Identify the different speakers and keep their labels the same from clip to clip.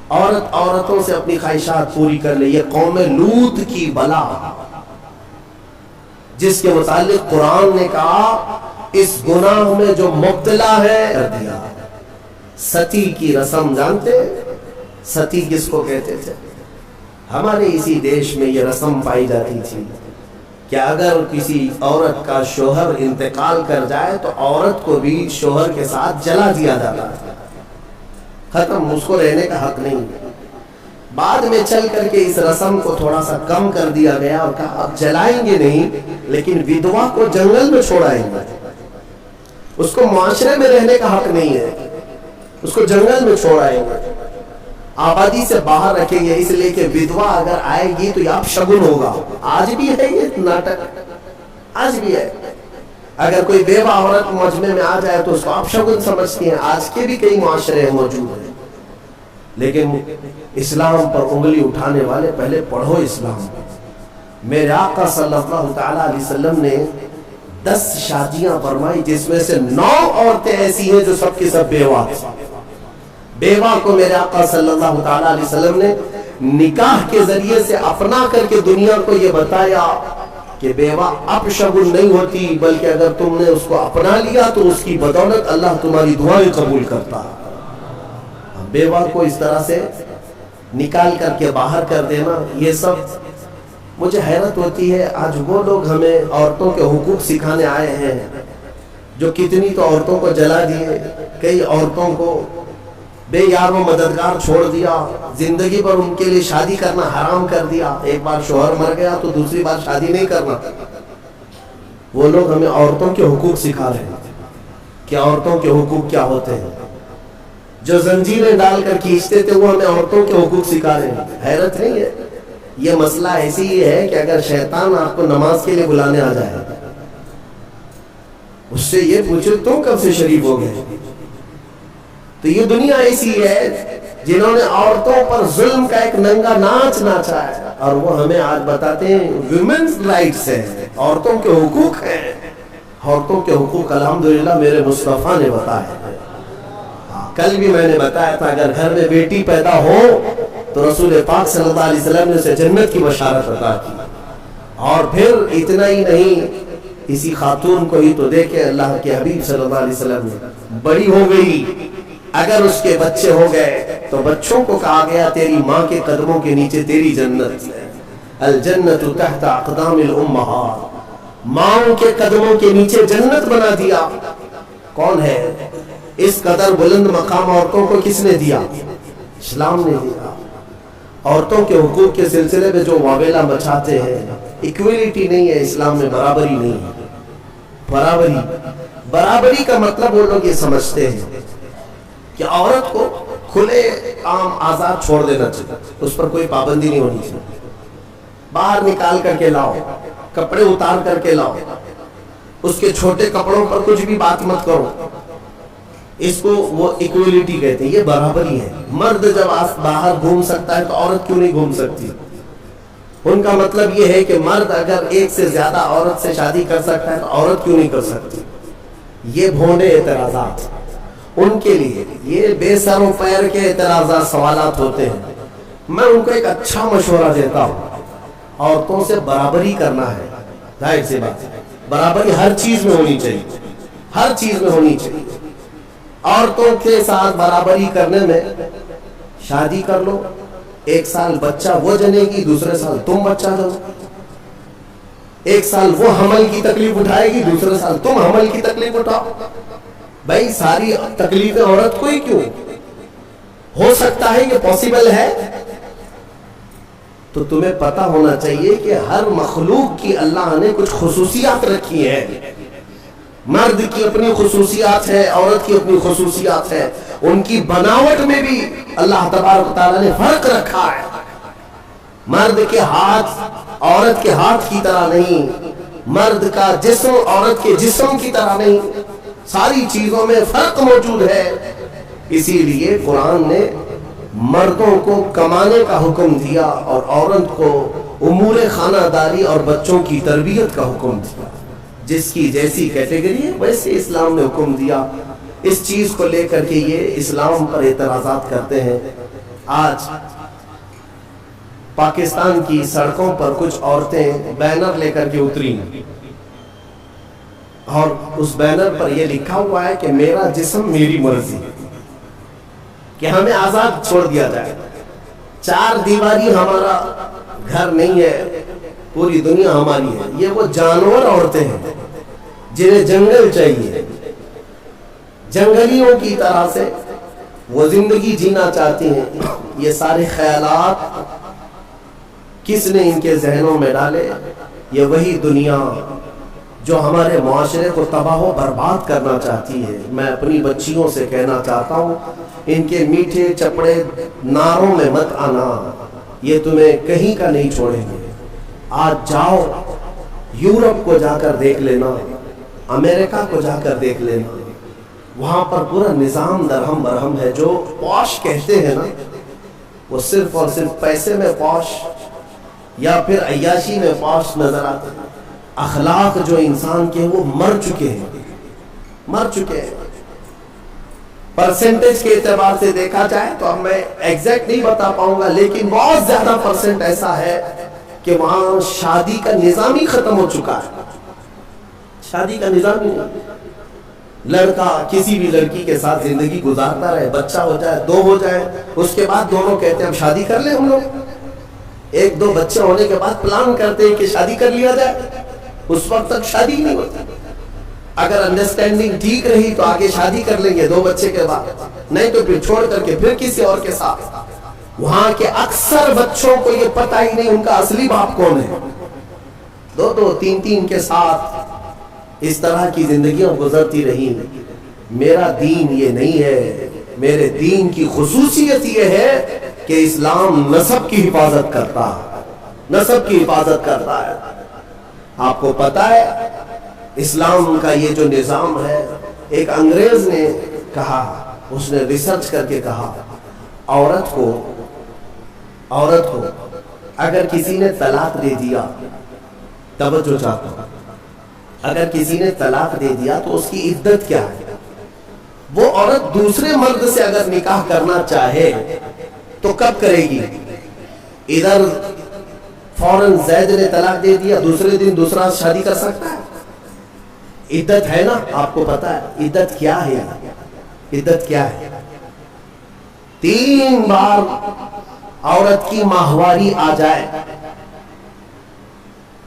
Speaker 1: عورت عورتوں سے اپنی خواہشات پوری کر لے. یہ قوم لوط کی بلا جس کے متعلق قرآن نے کہا اس گناہ میں جو مبتلا ہے کر دیا. ستی کی رسم جانتے؟ ستی کس کو کہتے تھے؟ ہمارے اسی دیش میں یہ رسم پائی جاتی تھی کہ اگر کسی عورت کا شوہر انتقال کر جائے تو عورت کو بھی شوہر کے ساتھ جلا دیا جاتا تھا. ختم، اس کو رہنے کا حق نہیں. بعد میں چل کر کے اس رسم کو تھوڑا سا کم کر دیا گیا اور کہا اب جلائیں گے نہیں لیکن ودوا کو جنگل میں چھوڑائیں گے. اس کو معاشرے میں رہنے کا حق نہیں ہے، اس کو جنگل میں چھوڑائیں گے، آبادی سے باہر رکھیں گے، اس لیے کہ ودوا اگر آئے گی تو یہ شگن ہوگا. آج بھی ہے یہ ناٹک، آج بھی ہے. اگر کوئی بیوہ عورت مجمع میں آ جائے تو اس کو آپ شگن سمجھتی ہیں. آج کے بھی کئی معاشرے موجود ہیں. لیکن اسلام پر انگلی اٹھانے والے پہلے پڑھو اسلام. میرے آقا صلی اللہ تعالی علیہ وسلم نے 10 شادیاں فرمائی جس میں سے 9 عورتیں ایسی ہیں جو سب کی سب بیوہ. بیوہ کو میرے آقا صلی اللہ تعالی علیہ وسلم نے نکاح کے ذریعے سے اپنا کر کے دنیا کو یہ بتایا کہ بیوہ اپشگن نہیں ہوتی، بلکہ اگر تم نے اس کو اپنا لیا تو اس کی بدولت اللہ تمہاری دعائیں قبول کرتا. بیوہ کو اس طرح سے نکال کر کے باہر کر دینا، یہ سب مجھے حیرت ہوتی ہے. آج وہ لوگ ہمیں عورتوں کے حقوق سکھانے آئے ہیں جو کتنی تو عورتوں کو جلا دیے، کئی عورتوں کو بے یار و مددگار چھوڑ دیا، زندگی پر ان کے لیے شادی کرنا حرام کر دیا. ایک بار شوہر مر گیا تو دوسری بار شادی نہیں کرنا. وہ لوگ ہمیں عورتوں کے حقوق سکھا رہے ہیں کہ عورتوں کے حقوق کیا ہوتے ہیں. جو زنجیریں ڈال کر کھینچتے تھے وہ ہمیں عورتوں کے حقوق سکھا رہے ہیں. حیرت نہیں ہے؟ یہ مسئلہ ایسی ہی ہے کہ اگر شیطان آپ کو نماز کے لیے بلانے آ جائے اس سے یہ پوچھو تم کب سے شریف ہو گئے. تو یہ دنیا ایسی ہے جنہوں نے عورتوں پر ظلم کا ایک ننگا ناچ ناچا ہے اور وہ ہمیں آج بتاتے ہیں ویمنز رائٹس ہیں، عورتوں کے حقوق ہیں. عورتوں کے حقوق الحمدللہ میرے مصطفیٰ نے بتایا. کل بھی میں نے بتایا تھا اگر گھر میں بیٹی پیدا ہو تو رسول پاک صلی اللہ علیہ وسلم نے اسے جنت کی بشارت عطا کی. اور پھر اتنا ہی نہیں، اسی خاتون کو ہی تو دیکھے اللہ کے حبیب صلی اللہ علیہ وسلم نے بڑی ہو گئی، اگر اس کے بچے ہو گئے تو بچوں کو کہا گیا تیری ماں کے قدموں کے نیچے تیری جنت ہے. الجنت تحت اقدام الامہات، ماں کے قدموں کے نیچے جنت بنا دیا. کون ہے اس قدر بلند مقام عورتوں کو؟ کس نے دیا؟ اسلام نے دیا. عورتوں کے حقوق کے سلسلے میں جو واویلا مچاتے ہیں، ایکویلٹی نہیں ہے اسلام میں، برابری نہیں ہے. برابری کا مطلب وہ لوگ یہ سمجھتے ہیں کہ عورت کو کھلے عام آزاد چھوڑ دینا چاہیے، اس پر کوئی پابندی نہیں ہونی چاہیے. باہر نکال کر کے لاؤ، کپڑے اتار کر کے لاؤ، اس کے چھوٹے کپڑوں پر کچھ بھی بات مت کرو. اس کو وہ ایکویلٹی کہتے ہیں، یہ برابری ہے. مرد جب باہر گھوم سکتا ہے تو عورت کیوں نہیں گھوم سکتی؟ ان کا مطلب یہ ہے کہ مرد اگر ایک سے زیادہ عورت سے شادی کر سکتا ہے تو عورت کیوں نہیں کر سکتی؟ یہ بھونڈے اعتراضات ان کے لیے، یہ بے سر و پیر کے اعتراضات سوالات ہوتے ہیں. میں ان کو ایک اچھا مشورہ دیتا ہوں، عورتوں سے برابری کرنا ہے. ظاہر سی بات ہے برابری ہر چیز میں ہونی چاہیے، ہر چیز میں ہونی چاہیے. عورتوں کے ساتھ برابری کرنے میں شادی کر لو، 1 سال بچہ وہ جنے گی، دوسرے سال تم بچہ جنو. 1 سال وہ حمل کی تکلیف اٹھائے گی، دوسرے سال تم حمل کی تکلیف اٹھاؤ. بھائی ساری تکلیفیں عورت کو ہی کیوں؟ ہو سکتا ہے یہ پاسبل ہے؟ تو تمہیں پتا ہونا چاہیے کہ ہر مخلوق کی اللہ نے کچھ خصوصیات رکھی ہیں. مرد کی اپنی خصوصیات ہے، عورت کی اپنی خصوصیات ہے. ان کی بناوٹ میں بھی اللہ تبارک و تعالیٰ نے فرق رکھا ہے. مرد کے ہاتھ عورت کے ہاتھ کی طرح نہیں، مرد کا جسم عورت کے جسم کی طرح نہیں. ساری چیزوں میں فرق موجود ہے. اسی لیے قرآن نے مردوں کو کمانے کا حکم دیا اور عورت کو امور خانہ داری اور بچوں کی تربیت کا حکم دیا. جس کی جیسی کیٹیگری ہے ویسے اسلام نے حکم دیا. اس چیز کو لے کر کے یہ اسلام پر اعتراضات کرتے ہیں. آج پاکستان کی سڑکوں پر کچھ عورتیں بینر لے کر کے اتری ہیں اور اس بینر پر یہ لکھا ہوا ہے کہ میرا جسم میری مرضی، کہ ہمیں آزاد چھوڑ دیا جائے، چار دیواری ہمارا گھر نہیں ہے، پوری دنیا ہماری ہے۔ یہ وہ جانور عورتیں ہیں جنہیں جنگل چاہیے، جنگلیوں کی طرح سے وہ زندگی جینا چاہتی ہیں۔ یہ سارے خیالات کس نے ان کے ذہنوں میں ڈالے؟ یہ وہی دنیا جو ہمارے معاشرے کو تباہ و برباد کرنا چاہتی ہے۔ میں اپنی بچیوں سے کہنا چاہتا ہوں، ان کے میٹھے چپڑے نعروں میں مت آنا، یہ تمہیں کہیں کا نہیں چھوڑیں گے۔ آج جاؤ یورپ کو جا کر دیکھ لینا، امریکہ کو جا کر دیکھ لینا، وہاں پر پورا نظام درہم برہم ہے۔ جو پوش کہتے ہیں نا، وہ صرف اور صرف پیسے میں پوش یا پھر عیاشی میں پوش نظر آتے ہیں۔ اخلاق جو انسان کے وہ مر چکے ہیں۔ پرسنٹیج کے اعتبار سے دیکھا جائے تو اب میں ایگزیکٹ نہیں بتا پاؤں گا، لیکن بہت زیادہ پرسنٹ ایسا ہے کہ وہاں شادی کا نظام ہی ختم ہو چکا ہے۔ شادی کا نظام ہی نہیں، لڑکا کسی بھی لڑکی کے ساتھ زندگی گزارتا رہے، بچہ ہو جائے، دو ہو جائے، اس کے بعد دونوں کہتے ہیں اب شادی کر لیں ہم لوگ۔ ایک دو بچے ہونے کے بعد پلان کرتے ہیں کہ شادی کر لیا جائے، اس وقت تک شادی نہیں ہوتی۔ اگر انڈرسٹینڈنگ ٹھیک رہی تو آگے شادی کر لیں گے 2 بچے کے بعد، نہیں تو پھر چھوڑ کر کے پھر کسی اور کے ساتھ۔ وہاں کے اکثر بچوں کو یہ پتہ ہی نہیں ان کا اصلی باپ کون ہے، 2 3 کے ساتھ اس طرح کی زندگیاں گزرتی رہی۔ میرا دین یہ نہیں ہے، میرے دین کی خصوصیت یہ ہے کہ اسلام نسب کی حفاظت کرتا ہے، نسب کی حفاظت کرتا ہے۔ آپ کو پتا ہے اسلام کا یہ جو نظام ہے، ایک انگریز نے کہا، اس نے ریسرچ کر کے کہا، عورت کو اگر کسی نے طلاق دے دیا، توجہ چاہتا ہوں، اگر کسی نے طلاق دے دیا تو اس کی عدت کیا ہے؟ وہ عورت دوسرے مرد سے اگر نکاح کرنا چاہے تو کب کرے گی؟ ادھر فوراً زید نے طلاق دے دیا، دوسرے دن دوسرا شادی کر سکتا ہے؟ عدت ہے نا، آپ کو پتا ہے عدت کیا ہے؟ عدت کیا ہے؟ 3 بار عورت کی ماہواری آ جائے،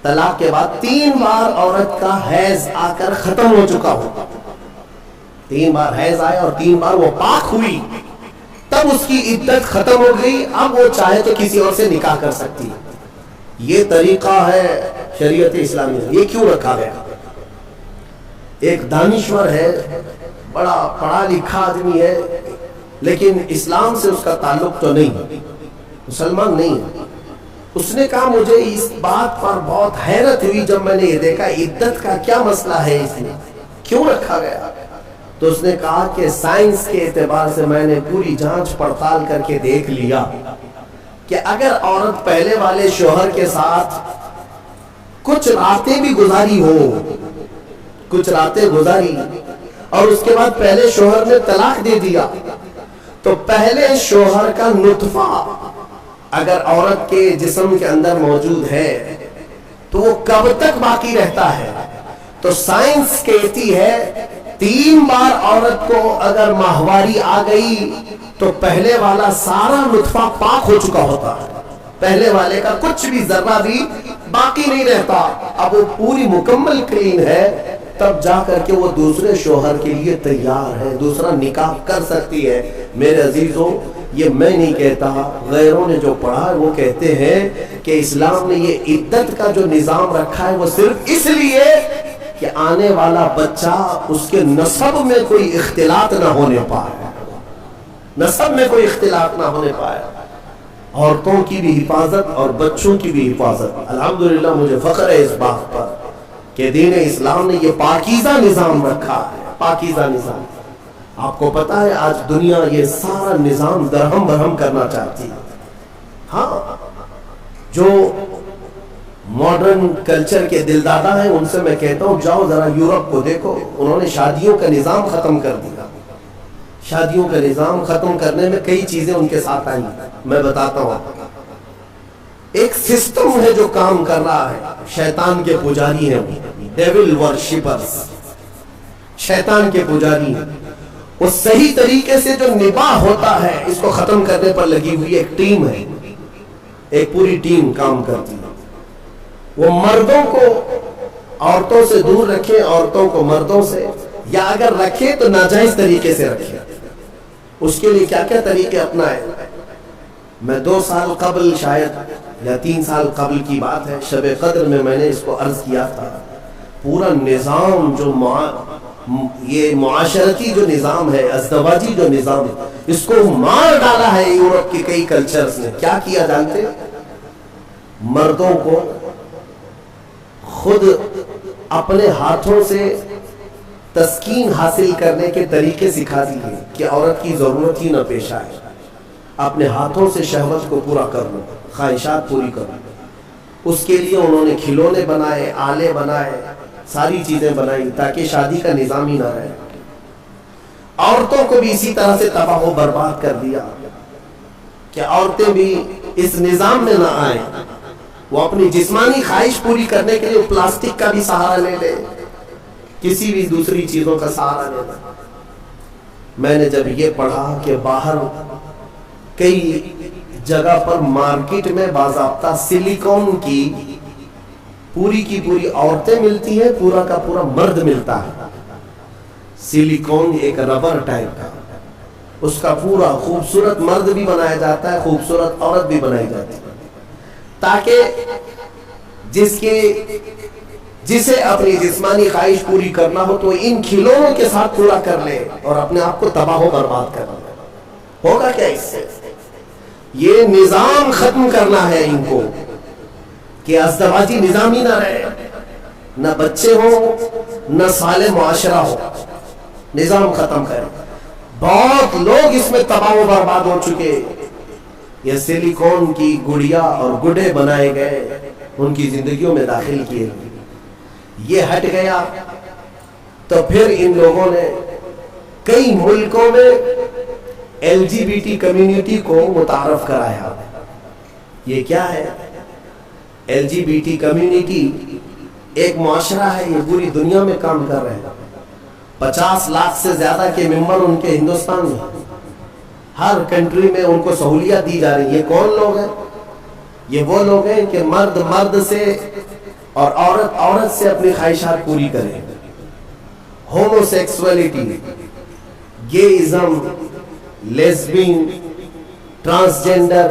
Speaker 1: طلاق کے بعد 3 بار عورت کا حیض آ کر ختم ہو چکا ہو، 3 بار حیض آیا اور 3 بار وہ پاک ہوئی، تب اس کی عدت ختم ہو گئی، اب وہ چاہے تو کسی اور سے نکاح کر سکتی ہے۔ یہ طریقہ ہے شریعت اسلامی، یہ کیوں رکھا گیا؟ ایک دانشور ہے، بڑا پڑھا لکھا آدمی ہے، لیکن اسلام سے اس کا تعلق تو نہیں، مسلمان نہیں ہے۔ اس نے کہا مجھے اس بات پر بہت حیرت ہوئی جب میں نے یہ دیکھا عدت کا کیا مسئلہ ہے، اس میں کیوں رکھا گیا؟ تو اس نے کہا کہ سائنس کے اعتبار سے میں نے پوری جانچ پڑتال کر کے دیکھ لیا کہ اگر عورت پہلے والے شوہر کے ساتھ کچھ راتیں بھی گزاری ہو، کچھ راتیں گزاری اور اس کے بعد پہلے شوہر نے طلاق دے دیا، تو پہلے شوہر کا نطفہ اگر عورت کے جسم کے اندر موجود ہے تو وہ کب تک باقی رہتا ہے؟ تو سائنس کہتی ہے 3 بار عورت کو اگر ماہواری آ گئی تو پہلے والا سارا نطفہ پاک ہو چکا ہوتا ہے، پہلے والے کا کچھ بھی ذرہ بھی باقی نہیں رہتا، اب وہ پوری مکمل کلین ہے، تب جا کر کے وہ دوسرے شوہر کے لیے تیار ہے، دوسرا نکاح کر سکتی ہے۔ میرے عزیزوں، یہ میں نہیں کہتا، غیروں نے جو پڑھا ہے وہ کہتے ہیں کہ اسلام نے یہ عدت کا جو نظام رکھا ہے وہ صرف اس لیے کہ آنے والا بچہ اس کے نسب میں کوئی اختلاط نہ ہونے پائے، نسب میں کوئی اختلاط نہ ہونے پائے، عورتوں کی بھی حفاظت اور بچوں کی بھی حفاظت۔ الحمدللہ مجھے فخر ہے اس بات پر کہ دین اسلام نے یہ پاکیزہ نظام رکھا ہے، پاکیزہ نظام۔ آپ کو پتا ہے آج دنیا یہ سارا نظام درہم برہم کرنا چاہتی ہے۔ ہاں، جو ماڈرن کلچر کے دلدادہ ہیں ان سے میں کہتا ہوں جاؤ ذرا یورپ کو دیکھو، انہوں نے شادیوں کا نظام ختم کر دیا، شادیوں کا نظام ختم کرنے میں کئی چیزیں ان کے ساتھ آئیں، میں بتاتا ہوں. ایک سسٹم ہے جو کام کر رہا ہے، شیطان کے پجاری ہیں، ڈیول ورشپرز، شیطان کے پجاری ہیں. وہ صحیح طریقے سے جو نباہ ہوتا ہے اس کو ختم کرنے پر لگی ہوئی ایک ٹیم ہے، ایک پوری ٹیم کام کرتی ہے. وہ مردوں کو عورتوں سے دور رکھے، عورتوں کو مردوں سے، یا اگر رکھے تو ناجائز طریقے سے رکھے. اس کے لیے کیا کیا طریقے اپنائے. میں 2 سال قبل شاید یا 3 سال قبل کی بات ہے، شب قدر میں نے اس کو عرض کیا تھا. پورا نظام جو یہ معاشرتی جو نظام ہے، ازدواجی جو نظام ہے، اس کو مار ڈالا ہے یورپ کے کئی کلچرز نے. کیا کیا جانتے؟ مردوں کو خود اپنے ہاتھوں سے تسکین حاصل کرنے کے طریقے سکھا دیے کہ عورت کی ضرورت ہی نہ پیش آئے. اپنے ہاتھوں سے شہوت کو پورا کر لو، خواہشات پوری کر لو. اس کے لیے انہوں نے کھلونے بنائے، آلے بنائے، ساری چیزیں بنائی تاکہ شادی کا نظام ہی نہ رہے. عورتوں کو بھی اسی طرح سے تباہ و برباد کر دیا کہ عورتیں بھی اس نظام میں نہ آئیں. وہ اپنی جسمانی خواہش پوری کرنے کے لیے پلاسٹک کا بھی سہارا لے لے، کسی بھی دوسری چیزوں کا سہارا لے لے. میں نے جب یہ پڑھا کہ باہر کئی جگہ پر مارکیٹ میں باضابطہ سلیکون کی پوری عورتیں ملتی ہیں، پورا کا پورا مرد ملتا ہے. سلیکون ایک ربر ٹائپ کا، اس کا پورا خوبصورت مرد بھی بنایا جاتا ہے، خوبصورت عورت بھی بنائی جاتی ہے، تاکہ جسے اپنی جسمانی خواہش پوری کرنا ہو تو ان کھلونوں کے ساتھ پورا کر لے اور اپنے آپ کو تباہ و برباد کر لے. ہوگا کیا اس سے؟ یہ نظام ختم کرنا ہے ان کو کہ ازدواجی نظام ہی نہ رہے، نہ بچے ہوں، نہ صالح معاشرہ ہو. نظام ختم کرے. بہت لوگ اس میں تباہ و برباد ہو چکے. یہ سلیکون کی گڑیا اور گڈے بنائے گئے، ان کی زندگیوں میں داخل کیے. یہ ہٹ گیا تو پھر ان لوگوں نے کئی ملکوں میں LGBT کمیونٹی کو متعارف کرایا. یہ کیا ہے؟ LGBT کمیونٹی ایک معاشرہ ہے، یہ پوری دنیا میں کام کر رہے ہیں. 50 لاکھ سے زیادہ کے ممبر ان کے ہندوستان میں، ہر کنٹری میں ان کو سہولیات دی جا رہی. یہ کون لوگ ہیں؟ یہ وہ لوگ ہیں کہ مرد مرد سے اور عورت عورت سے اپنی خواہشات پوری کریں. ہومو سیکسولیٹی، گےازم، لیسبین، ٹرانسجینڈر،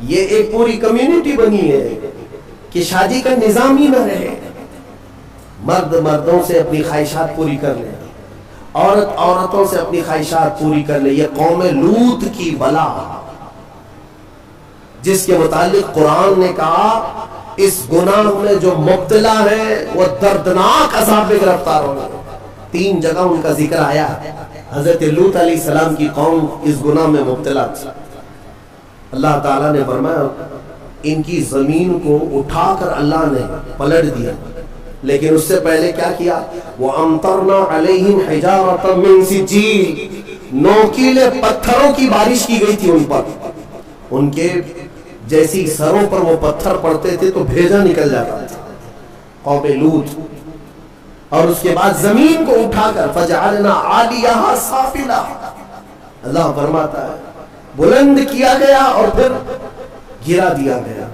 Speaker 1: یہ ایک پوری کمیونٹی بنی ہے کہ شادی کا نظام ہی نہ رہے. مرد مردوں سے اپنی خواہشات پوری کر لیں، عورت عورتوں سے اپنی خواہشات پوری کر لیں. یہ قوم لوط کی بلا، جس کے متعلق قرآن نے کہا اس گناہ میں جو مبتلا ہے وہ دردناک عذاب میں گرفتار ہوگا. 3 جگہ ان کا ذکر آیا. حضرت لوط علیہ السلام کی قوم اس گناہ میں مبتلا تھی. اللہ تعالیٰ نے فرمایا ان کی زمین کو اٹھا کر اللہ نے پلٹ دیا، لیکن اس سے پہلے کیا کیا؟ وَأَمْطَرْنَا عَلَيْهِمْ حِجَارَةً مِّن سِجِّيلٍ، نوکیلے پتھروں کی بارش کی گئی تھی ان پر. ان کے جیسی سروں پر وہ پتھر پڑتے تھے تو بھیجا نکل جاتا تھا. قوم لوط. اور اس کے بعد زمین کو اٹھا کر فَجَعَلْنَا عَالِيَهَا سَافِلًا، اللہ فرماتا ہے بلند کیا گیا اور پھر گرا دیا گیا.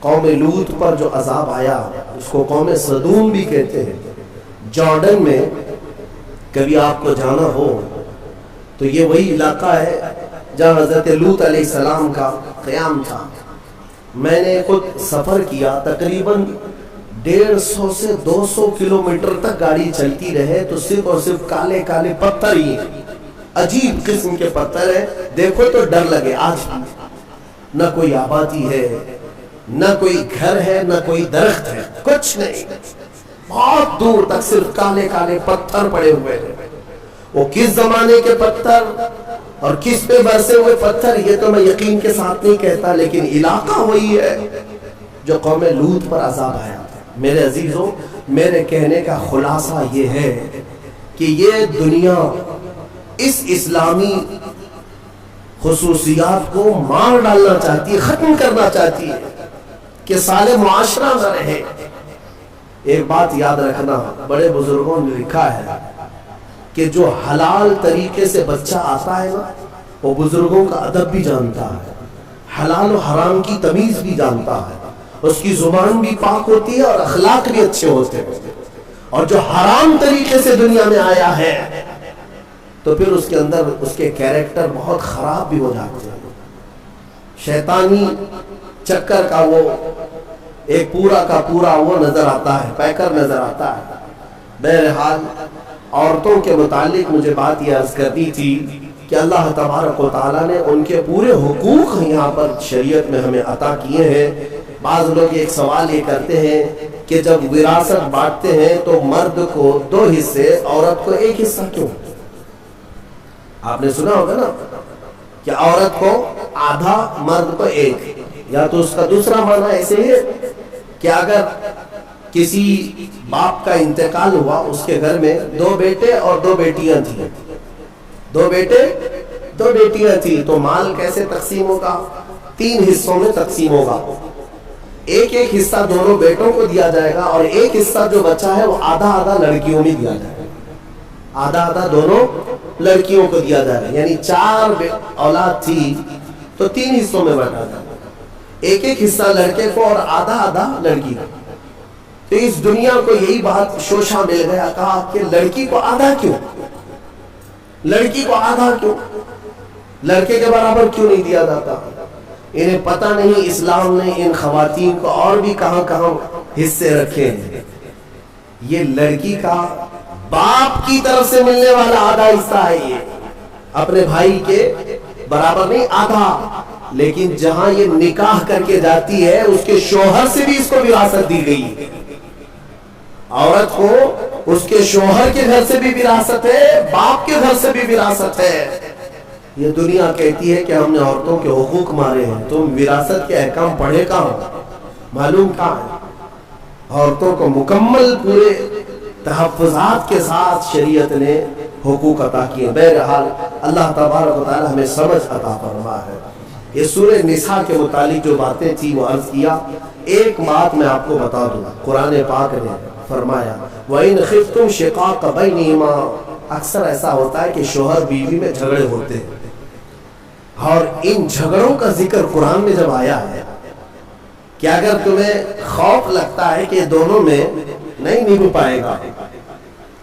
Speaker 1: قوم لوط پر جو عذاب آیا اس کو قوم سدوم بھی کہتے ہیں. جارڈن میں کبھی آپ کو جانا ہو تو یہ وہی علاقہ ہے جہاں حضرت لوط علیہ السلام کا قیام تھا. میں نے خود سفر کیا، تقریباً 150 سے 200 کلومیٹر تک گاڑی چلتی رہے تو صرف اور صرف کالے کالے پتھر ہی ہیں، عجیب قسم کے پتھر ہیں. دیکھو تو ڈر لگے. آج نہ کوئی آبادی ہے، نہ کوئی گھر ہے، نہ کوئی درخت ہے، کچھ نہیں. بہت دور تک صرف کالے کالے پتھر پڑے ہوئے ہیں. وہ کس زمانے کے پتھر اور کس پہ برسے ہوئے پتھر یہ تو میں یقین کے ساتھ نہیں کہتا، لیکن علاقہ وہی ہے جو قوم لوط پر عذاب آیا. میرے عزیزوں، میرے کہنے کا خلاصہ یہ ہے کہ یہ دنیا اس اسلامی خصوصیات کو مار ڈالنا چاہتی ہے، ختم کرنا چاہتی ہے کہ سالے معاشرہ نہ رہے۔ ایک بات یاد رکھنا، بڑے بزرگوں نے لکھا ہے کہ جو حلال طریقے سے بچہ آتا ہے نا، وہ بزرگوں کا ادب بھی جانتا ہے، حلال و حرام کی تمیز بھی جانتا ہے، اس کی زبان بھی پاک ہوتی ہے اور اخلاق بھی اچھے ہوتے ہیں۔ اور جو حرام طریقے سے دنیا میں آیا ہے تو پھر اس کے اندر اس کے کیریکٹر بہت خراب بھی ہو جاتے ہیں، شیطانی چکر کا وہ ایک پورا کا پورا وہ نظر آتا ہے، پیکر نظر آتا ہے۔ بہرحال عورتوں کے متعلق مجھے بات یہ عرض کرنی تھی کہ اللہ تبارک و تعالیٰ نے ان کے پورے حقوق یہاں پر شریعت میں ہمیں عطا کیے ہیں۔ بعض لوگ ایک سوال یہ کرتے ہیں کہ جب وراثت بانٹتے ہیں تو مرد کو 2 حصے، عورت کو 1 حصہ کیوں؟ آپ نے سنا ہوگا نا کہ عورت کو آدھا، مرد کو 1۔ یا تو اس کا دوسرا معنی ایسے ہے کہ اگر کسی باپ کا انتقال ہوا، اس کے گھر میں 2 بیٹے اور 2 بیٹیاں تھیں، 2 بیٹے 2 بیٹیاں تھیں، تو مال کیسے تقسیم ہوگا؟ 3 حصوں میں تقسیم ہوگا۔ ایک حصہ دونوں بیٹوں کو دیا جائے گا اور ایک حصہ جو بچا ہے وہ آدھا آدھا لڑکیوں میں دیا جائے گا، آدھا آدھا دونوں لڑکیوں کو دیا جائے گا۔ یعنی 4 اولاد تھی تو 3 حصوں میں بانٹا جائے گا، ایک حصہ لڑکے کو اور آدھا آدھا لڑکی کو۔ تو اس دنیا کو یہی بات شوشہ مل گیا، کہا کہ لڑکی کو آدھا کیوں، لڑکی کو آدھا کیوں، لڑکے کے برابر کیوں نہیں دیا جاتا؟ انہیں پتہ نہیں اسلام نے ان خواتین کو اور بھی کہاں کہاں حصے رکھے ہیں۔ یہ لڑکی کا باپ کی طرف سے ملنے والا آدھا حصہ ہے، یہ اپنے بھائی کے برابر نہیں، آدھا۔ لیکن جہاں یہ نکاح کر کے جاتی ہے اس کے شوہر سے بھی اس کو وراثت دی گئی، عورت کو اس کے شوہر کے گھر سے بھی وراثت ہے، باپ کے گھر سے بھی وراثت ہے۔ یہ دنیا کہتی ہے کہ ہم نے عورتوں کے حقوق مارے ہیں، تم وراثت کے احکام پڑھے کہاں، معلوم کہاں ہے؟ عورتوں کو مکمل پورے تحفظات کے ساتھ شریعت نے حقوق عطا کیے۔ بہرحال اللہ تبارک و تعالی ہمیں سمجھ عطا فرما ہے۔ یہ سورہ نساء کے متعلق جو باتیں تھی وہ عرض کیا۔ ایک بات میں آپ کو بتا دوں، قرآن پاک نے فرمایا وَإِنْ خِفْتُمْ شِقَاقَ بَيْنِهِمَا۔ اکثر ایسا ہوتا ہے کہ شوہر بیوی میں جھگڑے ہوتے ہیں، اور ان جھگڑوں کا ذکر قرآن میں جب آیا ہے کہ اگر تمہیں خوف لگتا ہے کہ دونوں میں نہیں نبھ پائے گا،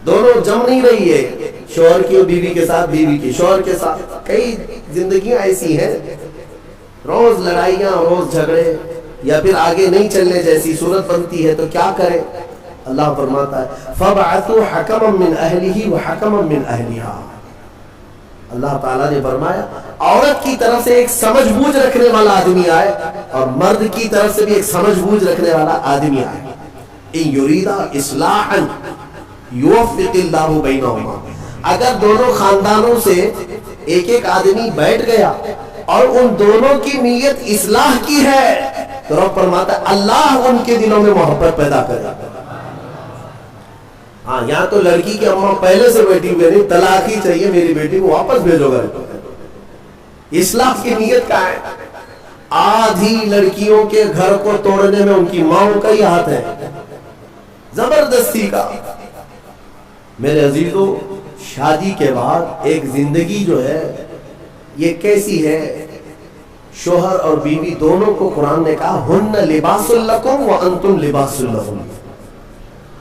Speaker 1: دونوں جم نہیں رہی ہے، شوہر کی بیوی کے ساتھ، بیوی کی شوہر کے ساتھ، کئی زندگیاں ایسی ہیں روز لڑائیاں، روز جھگڑے، یا پھر آگے نہیں چلنے جیسی صورت بنتی ہے، تو کیا کریں؟ اللہ فرماتا ہے فَبْعَثُوا حَكَمًا مِّنْ أَهْلِهِ وَحَكَمًا مِّنْ أَهْلِهَا۔ اللہ تعالیٰ نے فرمایا عورت کی طرف سے ایک سمجھ بوجھ رکھنے والا آدمی آئے اور مرد کی طرف سے بھی ایک سمجھ بوجھ رکھنے والا آدمی آئے۔ إِن يُرِيدَ إِصْلَاحًا يُوَفِّقِ اللَّهُ بَيْنَهُمَا۔ اگر دونوں خاندانوں سے ایک آدمی بیٹھ گیا اور ان دونوں کی نیت اصلاح کی ہے تو رب فرماتا ہے اللہ ان کے دلوں میں محبت پیدا کرے۔ ہاں، یہاں تو لڑکی کی اماں پہلے سے بیٹھی ہوئی نہیں، طلاق ہی چاہیے میری بیٹی کو، واپس بھیجو گھر۔ اصلاح کی نیت کا ہے۔ آدھی لڑکیوں کے گھر کو توڑنے میں ان کی ماؤں کا ہی ہاتھ ہے، زبردستی کا۔ میرے عزیزوں، شادی کے بعد ایک زندگی جو ہے یہ کیسی ہے؟ شوہر اور بیوی دونوں کو قرآن نے کہا ہن لباس لکم وانتم لباس لہن۔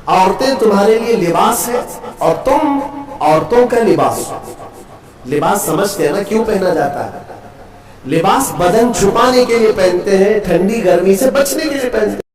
Speaker 1: عورتیں تمہارے لیے لباس ہے اور تم عورتوں کا لباس۔ لباس سمجھتے ہیں نا کیوں پہنا جاتا ہے؟ لباس بدن چھپانے کے لیے پہنتے ہیں، ٹھنڈی گرمی سے بچنے کے لیے پہنتے ہیں۔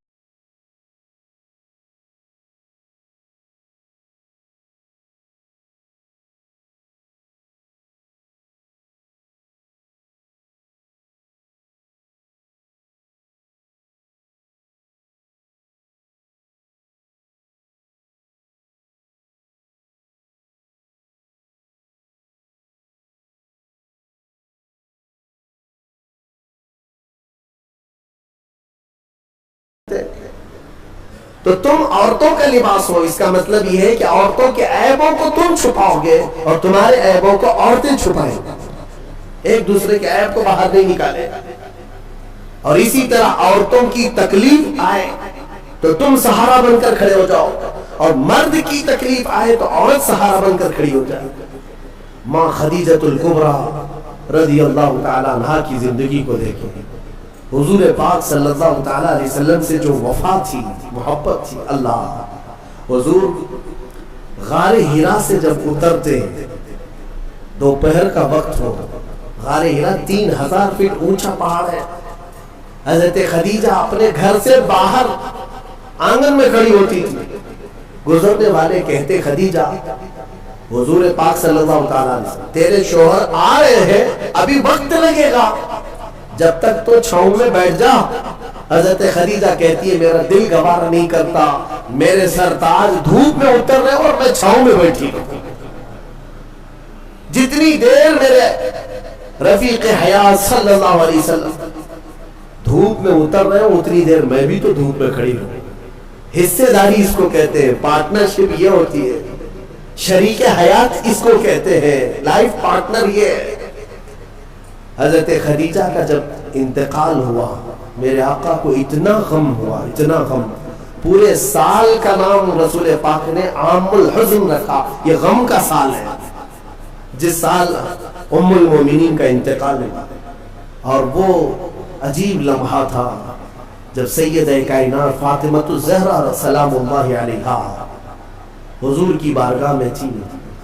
Speaker 1: تو تم عورتوں کا لباس ہو، اس کا مطلب یہ ہے کہ عورتوں کے عیبوں کو تم چھپاؤ گے اور تمہارے عیبوں کو عورتیں چھپائیں گے، ایک دوسرے کے عیب کو باہر نہیں نکالے. اور اسی طرح عورتوں کی تکلیف آئے تو تم سہارا بن کر کھڑے ہو جاؤ، اور مرد کی تکلیف آئے تو عورت سہارا بن کر کھڑی ہو جائے. ماں خدیجۃ الکبریٰ رضی اللہ تعالی عنہا کی زندگی کو دیکھیں. حضور پاک صلی اللہ تعالی علیہ وسلم سے جو وفا تھی، محبت تھی. اللہ حضور غار ہرا سے جب اترتے، دوپہر کا وقت ہو، غار ہرا 3000 فٹ اونچا پہاڑ ہے. حضرت خدیجہ اپنے گھر سے باہر آنگن میں کھڑی ہوتی تھی. گزرنے والے کہتے خدیجہ حضور پاک صلی اللہ تعالی علیہ وسلم تیرے شوہر آ رہے ہیں، ابھی وقت لگے گا، جب تک تو چھاؤں میں بیٹھ جا. حضرت خدیجہ کہتی ہے میرا دل گوارا نہیں کرتا، میرے سرتاج دھوپ میں اتر رہے اور میں چھاؤں میں بیٹھی ہوں. جتنی دیر میرے رفیق حیات صلی اللہ علیہ وسلم دھوپ میں اتر رہے ہوں، اتنی دیر میں بھی تو دھوپ میں کھڑی ہوں. حصے داری اس کو کہتے ہیں، پارٹنرشپ یہ ہوتی ہے، شریک حیات اس کو کہتے ہیں، لائف پارٹنر یہ ہے. حضرت خدیجہ کا جب انتقال ہوا، میرے آقا کو اتنا غم ہوا، اتنا غم. پورے سال کا نام رسول پاک نے عام الحزن رکھا. یہ غم کا سال ہے جس سال ام المومنین کا انتقال ہوا. اور وہ عجیب لمحہ تھا جب سیدہ کائنات فاطمہ الزہرا سلام اللہ علیہا حضور کی بارگاہ میں تھی.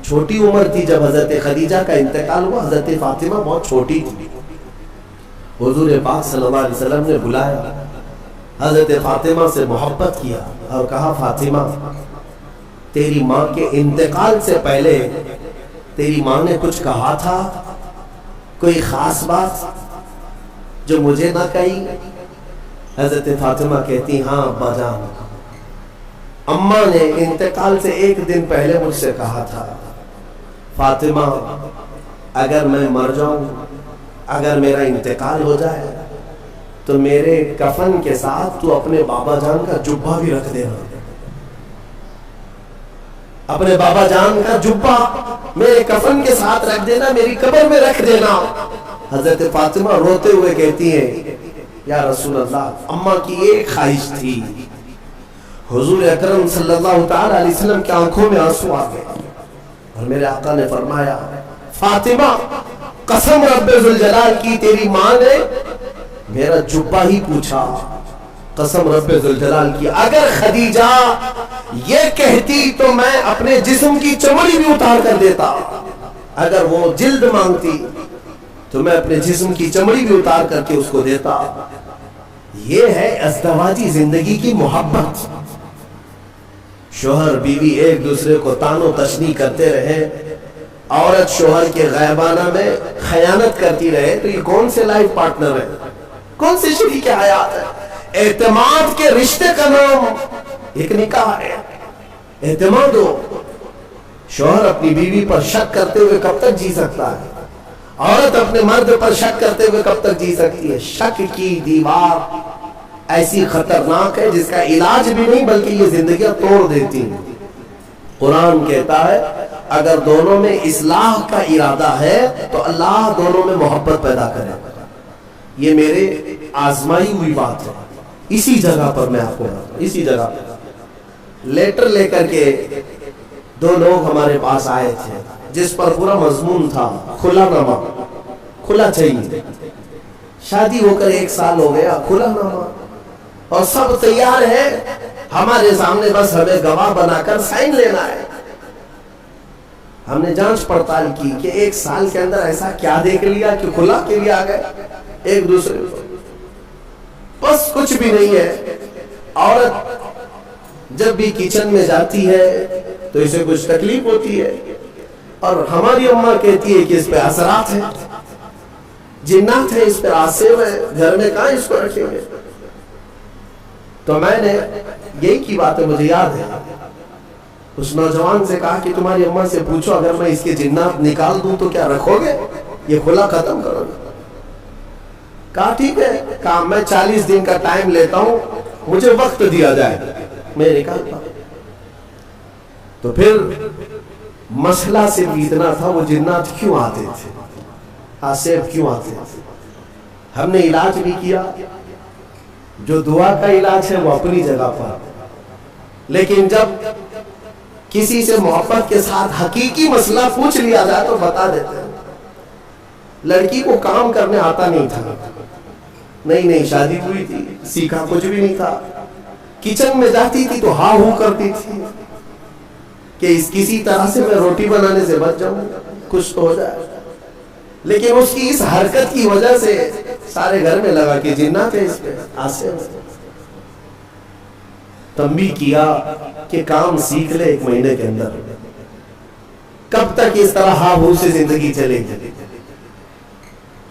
Speaker 1: چھوٹی عمر تھی جب حضرت خدیجہ کا انتقال ہوا، حضرت فاطمہ بہت چھوٹی تھی. حضور پاک صلی اللہ علیہ وسلم نے بلایا، حضرت فاطمہ سے محبت کیا اور کہا فاطمہ تیری ماں کے انتقال سے پہلے تیری ماں نے کچھ کہا تھا، کوئی خاص بات جو مجھے نہ کہی؟ حضرت فاطمہ کہتی ہاں ابا جان، اماں نے انتقال سے ایک دن پہلے مجھ سے کہا تھا فاطمہ اگر میں مر جاؤں، اگر میرا انتقال ہو جائے تو میرے کفن کے ساتھ تو اپنے بابا جان کا جبہ بھی رکھ دینا. اپنے بابا جان کا جبہ میرے کفن کے ساتھ رکھ دینا، میری قبر میں رکھ دینا. حضرت فاطمہ روتے ہوئے کہتی ہیں یا رسول اللہ اماں کی ایک خواہش تھی. حضور اکرم صلی اللہ تعالی علیہ وسلم کی آنکھوں میں آنسو آ گئے اور میرے آقا نے فرمایا فاطمہ قسم رب ذوالجلال کی تیری ماں نے میرا جبہ ہی پوچھا. قسم رب ذوالجلال کی اگر خدیجہ یہ کہتی تو میں اپنے جسم کی چمڑی بھی اتار کر دیتا. اگر وہ جلد مانگتی تو میں اپنے جسم کی چمڑی بھی اتار کر کے اس کو دیتا. یہ ہے ازدواجی زندگی کی محبت. شوہر بیوی ایک دوسرے کو تان و تشنیع کرتے رہے، عورت شوہر کے غیبانہ میں خیانت کرتی رہے، تو یہ کون سے لائف پارٹنر ہے، کون سے شریک حیات ہے؟ اعتماد کے رشتے کا نام ایک نکاح ہے. اعتماد ہو. شوہر اپنی بیوی پر شک کرتے ہوئے کب تک جی سکتا ہے؟ عورت اپنے مرد پر شک کرتے ہوئے کب تک جی سکتی ہے؟ شک کی دیوار ایسی خطرناک ہے جس کا علاج بھی نہیں بلکہ یہ زندگیاں توڑ دیتی ہیں. قرآن کہتا ہے اگر دونوں میں اصلاح کا ارادہ ہے تو اللہ دونوں میں محبت پیدا کرے. یہ میرے آزمائی ہوئی بات ہے. اسی جگہ پر میں آپ کو اسی جگہ پر لیٹر لے کر کے دو لوگ ہمارے پاس آئے تھے جس پر پورا مضمون تھا کھلا نامہ، کھلا چاہیے. شادی ہو کر 1 سال ہو گیا، کھلا نامہ، اور سب تیار ہے ہمارے سامنے، بس ہمیں گواہ بنا کر سائن لینا ہے. ہم نے جانچ پڑتال کی کہ 1 سال کے اندر ایسا کیا دیکھ لیا کہ کھلا کے لیے آ گئے ایک دوسرے کو. بس کچھ بھی نہیں ہے. عورت جب بھی کچن میں جاتی ہے تو اسے کچھ تکلیف ہوتی ہے، اور ہماری اماں کہتی ہے کہ اس پہ اثرات ہیں، جنات ہیں، اس پہ آسیب ہے، گھر میں کہاں اس کو رکھیں گے. تو میں نے یہی کی بات ہے، مجھے یاد ہے اس نوجوان سے کہا کہ تمہاری اماں سے پوچھو اگر میں اس کے جنات نکال دوں تو کیا رکھو گے، یہ کھلا ختم کرو گے؟ کہا ٹھیک ہے. کہا میں 40 دن کا ٹائم لیتا ہوں، مجھے وقت دیا جائے، میرے کہا تو پھر مسئلہ صرف اتنا تھا وہ جنات کیوں آتے تھے، آصف کیوں آتے تھے. ہم نے علاج بھی کیا، جو دعا کا علاج ہے وہ اپنی جگہ پر، لیکن جب کسی سے محبت کے ساتھ حقیقی مسئلہ پوچھ لیا جائے تو بتا دیتے ہیں. لڑکی کو کام کرنے آتا نہیں تھا، نئی شادی ہوئی تھی، سیکھا کچھ بھی نہیں تھا. کچن میں جاتی تھی تو ہاں ہو کرتی تھی کہ کسی طرح سے میں روٹی بنانے سے بچ جاؤں، کچھ تو ہو جائے. لیکن اس کی اس حرکت کی وجہ سے سارے گھر میں لگا کہ جنات ہے اس پہ. آصف تنبیہ کیا کہ کام سیکھ لے 1 مہینے کے اندر. کب تک اس طرح ہاں ہو سے زندگی چلے گی؟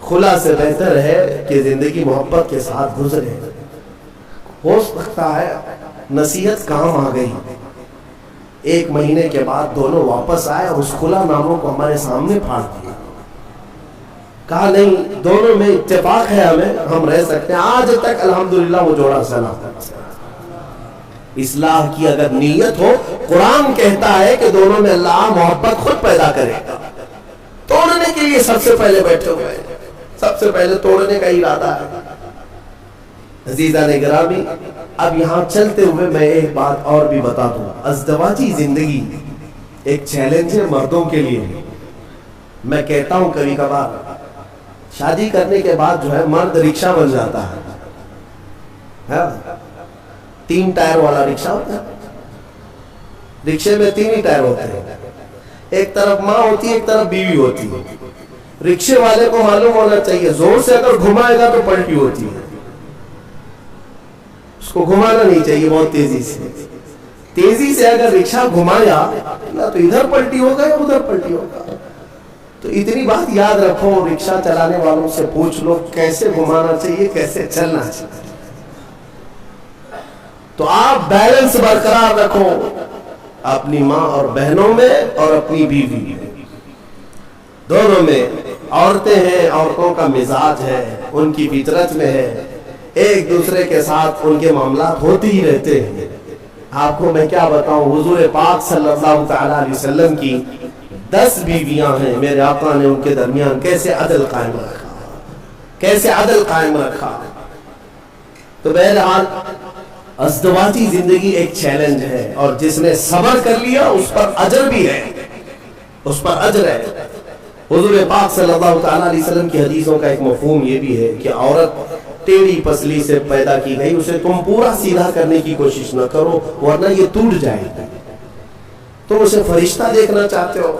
Speaker 1: خلا سے بہتر ہے کہ زندگی محبت کے ساتھ گزرے. ہو سکتا ہے نصیحت کام آ گئی، 1 مہینے کے بعد دونوں واپس آئے اور اس خلا ناموں کو ہمارے سامنے پھاڑ دیا. کہا نہیں، دونوں میں اتفاق ہے، ہم رہ سکتے ہیں. آج تک الحمدللہ وہ جوڑا سلام. اصلاح کی اگر نیت ہو، قرآن کہتا ہے کہ دونوں میں اللہ محبت خود پیدا کرے گا. توڑنے کے لیے سب سے پہلے بیٹھے ہوئے ہیں، سب سے پہلے توڑنے کا ارادہ ہے. عزیزان گرامی، اب یہاں چلتے ہوئے میں ایک بات اور بھی بتا دوں. ازدواجی زندگی ایک چیلنج ہے مردوں کے لیے. میں کہتا ہوں کبھی کبھار شادی کرنے کے بعد جو ہے مرد رکشہ بن جاتا ہے. 3 ٹائر والا رکشہ ہوتا ہے، رکشے میں 3 ہی ٹائر ہوتے ہیں، ایک طرف ماں ہوتی ہے، ایک طرف بیوی ہوتی ہے. رکشے والے کو معلوم ہونا چاہیے زور سے اگر گھمائے گا تو پلٹی ہوتی ہے، اس کو گھمانا نہیں چاہیے. بہت تیزی سے اگر رکشہ گھمایا تو ادھر پلٹی ہوگا یا ادھر پلٹی ہوگا. تو اتنی بات یاد رکھو، رکشہ چلانے والوں سے پوچھ لو کیسے گھمانا چاہیے، کیسے چلنا چاہیے. تو آپ بیلنس برقرار رکھو اپنی ماں اور بہنوں میں اور اپنی بیوی دونوں میں. عورتیں ہیں، عورتوں کا مزاج ہے، ان کی فطرت میں ہے، ایک دوسرے کے ساتھ ان کے معاملات ہوتے ہی رہتے ہیں. آپ کو میں کیا بتاؤں، حضور پاک صلی اللہ تعالی علیہ وسلم کی 10 بیویاں ہیں. میرے آقا نے ان کے درمیان کیسے عدل قائم رکھا، کیسے عدل قائم رکھا. تو بہرحال ازدواجی زندگی ایک چیلنج ہے، اور جس نے صبر کر لیا اس پر اجر بھی ہے، اس پر اجر ہے. حضور پاک صلی اللہ تعالی علیہ وسلم کی حدیثوں کا ایک مفہوم یہ بھی ہے کہ عورت ٹیڑھی پسلی سے پیدا کی گئی، اسے تم پورا سیدھا کرنے کی کوشش نہ کرو ورنہ یہ ٹوٹ جائے گی. تم اسے فرشتہ دیکھنا چاہتے ہو.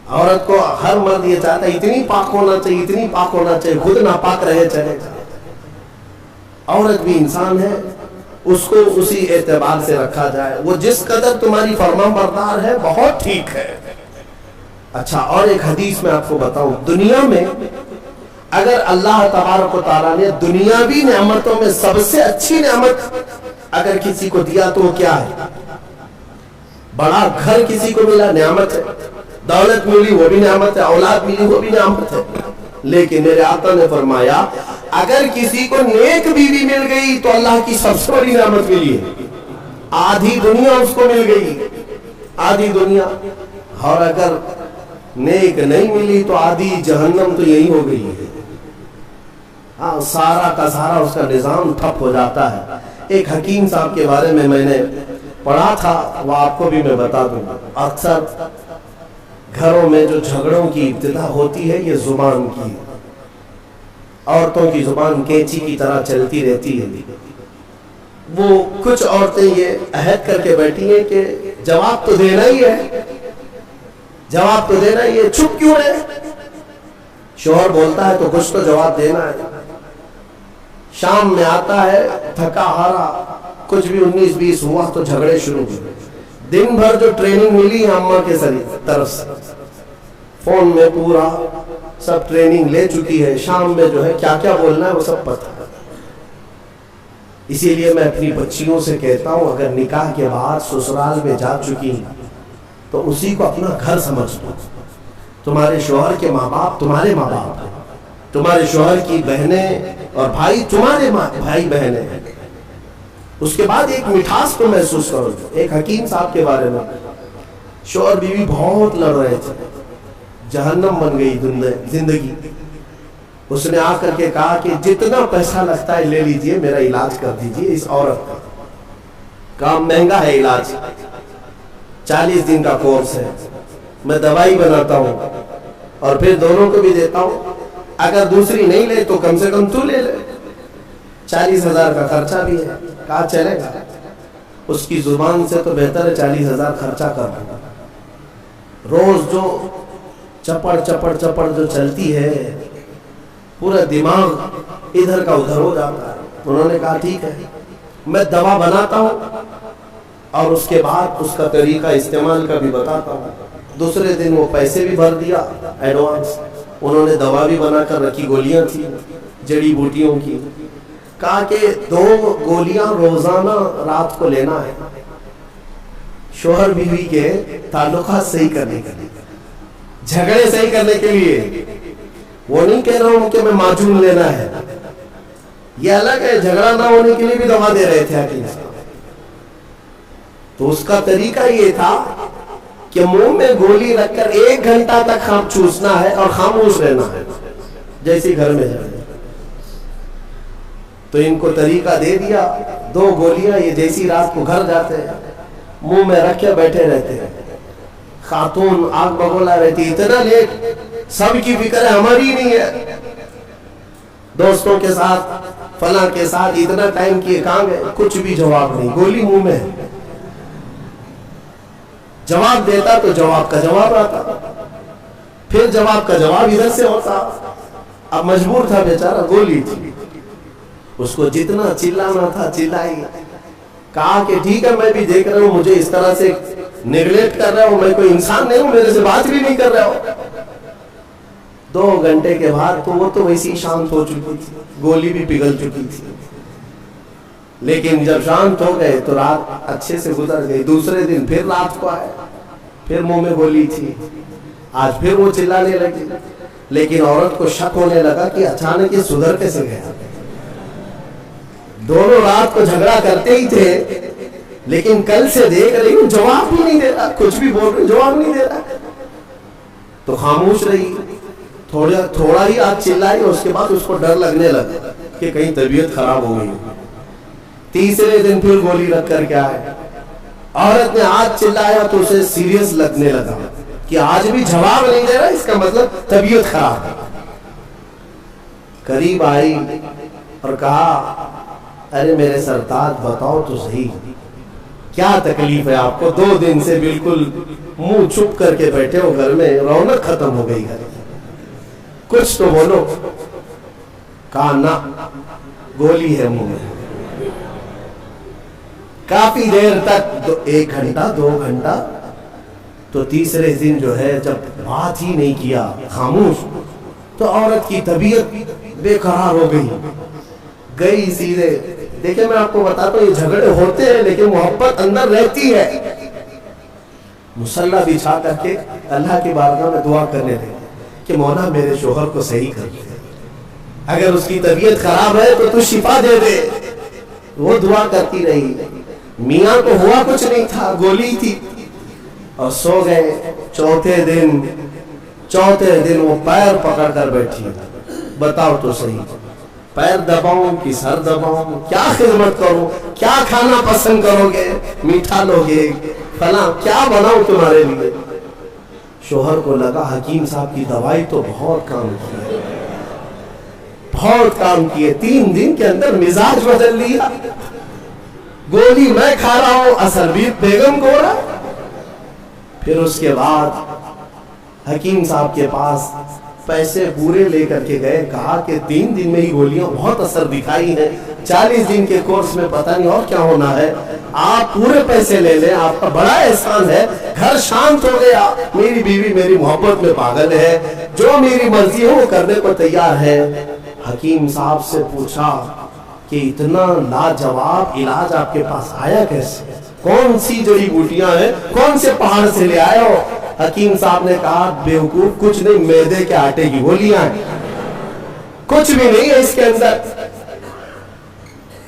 Speaker 1: عورت کو ہر مرد یہ چاہتا ہے اتنی پاک ہونا چاہیے، اتنی پاک ہونا چاہیے، خود ناپاک رہے چلے. عورت بھی انسان ہے، اس کو اسی اعتبار سے رکھا جائے. وہ جس قدر تمہاری فرمان بردار ہے بہت ٹھیک ہے. اچھا، اور ایک حدیث میں آپ کو بتاؤں، دنیا میں اگر اللہ تبارک و تعالیٰ نے دنیاوی نعمتوں میں سب سے اچھی نعمت اگر کسی کو دیا تو وہ کیا ہے؟ بڑا گھر کسی کو ملا، نعمت ہے. دولت ملی، وہ بھی نعمت ہے. اولاد ملی، وہ بھی نعمت ہے. لیکن میرے آقا نے فرمایا اگر کسی کو نیک بیوی مل گئی تو اللہ کی سب سے بڑی نعمت ملی ہے. آدھی دنیا اس کو مل گئی، آدھی دنیا. اور اگر نیک نہیں ملی تو آدھی جہنم تو یہی ہو گئی ہے. ہاں، سارا کا سارا اس کا نظام ٹھپ ہو جاتا ہے. ایک حکیم صاحب کے بارے میں نے پڑھا تھا، وہ آپ کو بھی میں بتا دوں. اکثر گھروں میں جو جھگڑوں کی ابتدا ہوتی ہے یہ زبان کی، عورتوں کی زبان کینچی کی طرح چلتی رہتی ہے. وہ کچھ عورتیں یہ عہد کر کے بیٹھی ہیں کہ جواب تو دینا ہی ہے، جواب تو دینا ہی ہے، چپ کیوں ہے؟ شوہر بولتا ہے تو کچھ تو جواب دینا ہے. شام میں آتا ہے تھکا ہارا، کچھ بھی 19-20 ہوا تو جھگڑے شروع ہوئے. دن بھر جو ٹریننگ ملی ہے اماں کے طرف سے، فون میں پورا سب ٹریننگ لے چکی ہے. شام میں جو ہے کیا کیا بولنا ہے وہ سب پتہ ہے. اسی لیے میں اپنی بچیوں سے کہتا ہوں اگر نکاح کے بعد سسرال میں جا چکی تو اسی کو اپنا گھر سمجھ لو. تمہارے شوہر کے ماں باپ تمہارے ماں باپ ہیں، تمہارے شوہر کی بہنیں اور بھائی تمہارے بھائی بہنیں ہیں. اس کے بعد ایک مٹھاس کو محسوس کرو. ایک حکیم صاحب کے بارے میں، شوہر بیوی بہت لڑ رہے تھے، جہنم بن گئی زندگی. اس نے آ کر کے کہا کہ جتنا پیسہ لگتا ہے لے لیجئے، میرا علاج کر دیجئے اس عورت کا. کام مہنگا ہے علاج، 40 دن کا کورس ہے، میں دوائی بناتا ہوں اور پھر دونوں کو بھی دیتا ہوں. اگر دوسری نہیں لے تو کم سے کم تو لے لے، 40,000 کا خرچہ بھی ہے. کہا چلے گا. اس کی زبان سے تو بہتر ہے 40,000 خرچہ کر دوں. روز جو چپڑ چپڑ چپڑ جو چلتی ہے، پورا دماغ ادھر کا ادھر ہو جاتا ہے. انہوں نے کہا ٹھیک ہے، میں دوا بناتا ہوں اور اس کے بعد اس کا طریقہ استعمال کا بھی بتاتا ہوں. دوسرے دن وہ پیسے بھی بھر دیا ایڈوانس. انہوں نے دوا بھی بنا کر رکھی، گولیاں تھی جڑی بوٹیوں کی. کہا کہ 2 گولیاں روزانہ رات کو لینا ہے، شوہر بیوی کے تعلقات صحیح کرنے کے لیے، جھگڑے صحیح کرنے کے لیے. وہ نہیں کہہ رہا ہوں کہ میں معجون لینا ہے، یہ الگ ہے. جھگڑا نہ ہونے کے لیے بھی دوا دے رہے تھے حکیم صاحب. تو اس کا طریقہ یہ تھا کہ منہ میں گولی رکھ کر 1 گھنٹہ تک چوسنا ہے اور خاموش رہنا ہے، جیسے گھر میں جائے. تو ان کو طریقہ دے دیا. 2 گولیاں یہ جیسی رات کو گھر جاتے ہیں منہ میں رکھ کے بیٹھے رہتے ہیں. خاتون آگ بگولا رہتی، اتنا لیٹ، سب کی فکر ہے ہماری نہیں ہے. دوستوں کے ساتھ فلاں کے ساتھ اتنا ٹائم کیے کہاں گئے، کچھ بھی جواب نہیں، گولی منہ میں. جواب دیتا تو جواب کا جواب آتا، پھر جواب کا جواب ادھر سے ہوتا. اب مجبور تھا بیچارہ، گولی تھی. اس کو جتنا چلانا تھا چلائی. کہا کہ ٹھیک ہے میں بھی دیکھ رہا ہوں مجھے اس طرح سے نیگلیکٹ کر رہا ہوں، میں کوئی انسان نہیں ہوں، میرے سے بات بھی نہیں کر رہا ہوں. 2 گھنٹے کے بعد تو وہ تو ویسی شانت ہو چکی تھی، گولی بھی پگھل چکی تھی. لیکن جب شانت ہو گئے تو رات اچھے سے گزر گئی. دوسرے دن پھر رات کو آئے، پھر منہ میں گولی تھی. آج پھر وہ چلانے لگی. لیکن عورت کو شک ہونے لگا کہ اچانک یہ سدھر کیسے گیا. دونوں رات کو جھگڑا کرتے ہی تھے، لیکن کل سے دیکھ رہی ہوں جواب بھی نہیں دے رہا، کچھ بھی بول رہی جواب نہیں دے رہا. تو خاموش رہی. تھوڑا ہی آج چلائی، اور اس کے بعد اس کو ڈر لگنے لگا کہ کہیں طبیعت خراب ہو گئی. تیسرے دن پھر گولی رکھ کر کے آئے. عورت نے آج چلایا تو اسے سیریس لگنے لگا کہ آج بھی جواب نہیں دے رہا، اس کا مطلب طبیعت خراب ہے. قریب آئی اور کہا ارے میرے سرتاج بتاؤ تو صحیح، کیا تکلیف ہے آپ کو؟ 2 دن سے بالکل منہ چھپ کر کے بیٹھے ہو گھر میں، رونق ختم ہو گئی گھر، کچھ تو بولو. کہا نہ، گولی ہے منہ میں. کافی دیر تک، 1 گھنٹہ 2 گھنٹہ. تو تیسرے دن جو ہے جب بات ہی نہیں کیا، خاموش، تو عورت کی طبیعت بے قرار ہو گئی سیدھے. دیکھیں میں آپ کو بتاتا ہوں، یہ جھگڑے ہوتے ہیں لیکن محبت اندر رہتی ہے. مصلی بچھا کر کے اللہ کی بارگاہ میں دعا کرنے لگے کہ مولا میرے شوہر کو صحیح کر دے، اگر اس کی طبیعت خراب ہے تو شفا دے دے. وہ دعا کرتی رہی. میاں کو ہوا کچھ نہیں تھا، گولی تھی، اور سو گئے. چوتھے دن وہ پیر پکڑ کر بیٹھی. بتاؤ تو صحیح، پیر دباؤں کہ سر دباؤں، کیا خدمت کروں، کیا کھانا پسند کرو گے، میٹھا لوگے، فلاں کیا بناؤں تمہارے لیے. شوہر کو لگا حکیم صاحب کی دوائی تو بہت کام کی، بہت کام کیے. 3 دن کے اندر مزاج بدل لیا. گولی میں کھا رہا ہوں، اثر بھی بیگم کو ہو رہا. پھر اس کے بعد حکیم صاحب کے پاس پیسے پورے لے کر کے گئے. کہا کہ 3 دن میں ہی گولیاں بہت اثر دکھائی ہیں، 40 دن کے کورس میں پتہ نہیں اور کیا ہونا ہے، آپ پورے پیسے لے لیں، آپ کا بڑا احسان ہے. گھر شانت ہو گیا. میری بیوی میری محبت میں پاگل ہے، جو میری مرضی ہے وہ کرنے کو تیار ہے. حکیم صاحب سے پوچھا کہ اتنا لاجواب علاج آپ کے پاس آیا کیسے؟ کون سی جڑی بوٹیاں ہیں، کون سے پہاڑ سے لے آئے ہو؟ حکیم صاحب نے کہا بیوقوف، کچھ نہیں، میدے کے آٹے کی گولیاں ہیں، کچھ بھی نہیں ہے اس کے اندر.